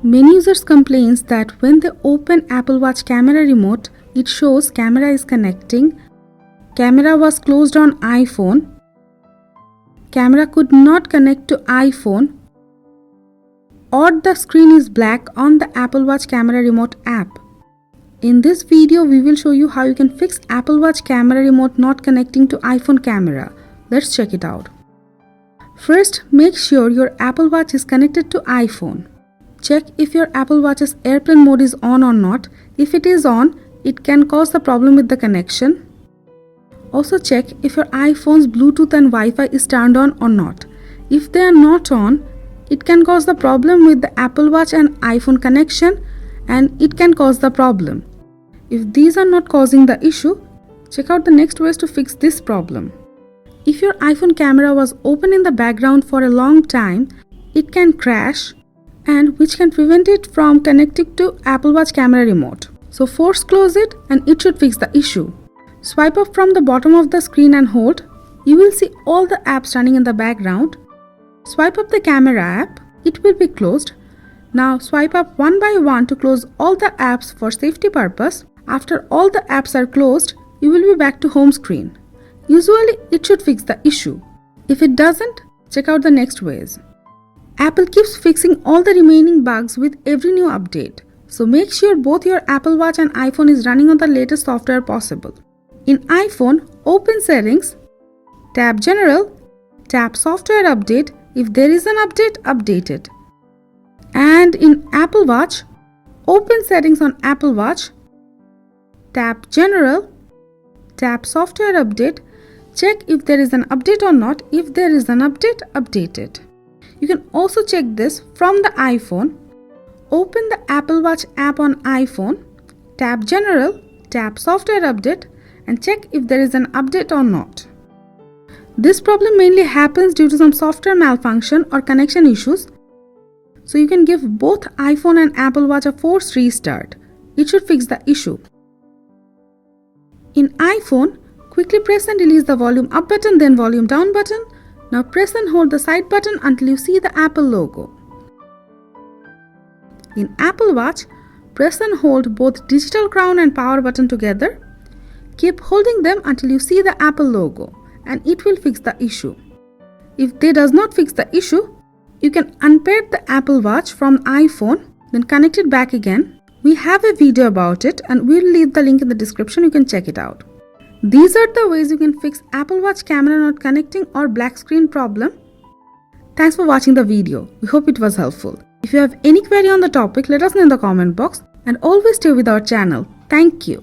Many users complain that when they open Apple Watch camera remote, it shows camera is connecting, camera was closed on iPhone, camera could not connect to iPhone, or the screen is black on the Apple Watch camera remote app. In this video, we will show you how you can fix Apple Watch camera remote not connecting to iPhone camera. Let's check it out. First, make sure your Apple Watch is connected to iPhone. Check if your Apple Watch's airplane mode is on or not. If it is on, it can cause the problem with the connection. Also check if your iPhone's Bluetooth and Wi-Fi is turned on or not. If they are not on, it can cause the problem with the Apple Watch and iPhone connection, and it can cause the problem. If these are not causing the issue, check out the next ways to fix this problem. If your iPhone camera was open in the background for a long time, it can crash, and which can prevent it from connecting to Apple Watch camera remote. So force close it and it should fix the issue. Swipe up from the bottom of the screen and hold. You will see all the apps running in the background. Swipe up the camera app. It will be closed. Now swipe up one by one to close all the apps for safety purpose. After all the apps are closed, you will be back to home screen. Usually it should fix the issue. If it doesn't, check out the next ways. Apple keeps fixing all the remaining bugs with every new update. So make sure both your Apple Watch and iPhone is running on the latest software possible. In iPhone, open Settings, tap General, tap Software Update. If there is an update, update it. And in Apple Watch, open Settings on Apple Watch, tap General, tap Software Update. Check if there is an update or not. If there is an update, update it. You can also check this from the iPhone. Open the Apple Watch app on iPhone, tap General, tap Software Update, and check if there is an update or not. This problem mainly happens due to some software malfunction or connection issues. So you can give both iPhone and Apple Watch a forced restart. It should fix the issue. In iPhone, quickly press and release the volume up button, then volume down button. Now press and hold the side button until you see the Apple logo. In Apple Watch, press and hold both digital crown and power button together. Keep holding them until you see the Apple logo, and it will fix the issue. If they does not fix the issue, you can unpair the Apple Watch from iPhone, then connect it back again. We have a video about it and we'll leave the link in the description. You can check it out. These are the ways you can fix Apple Watch camera not connecting or black screen problem. Thanks for watching the video. We hope it was helpful. If you have any query on the topic, let us know in the comment box, and always stay with our channel. Thank you.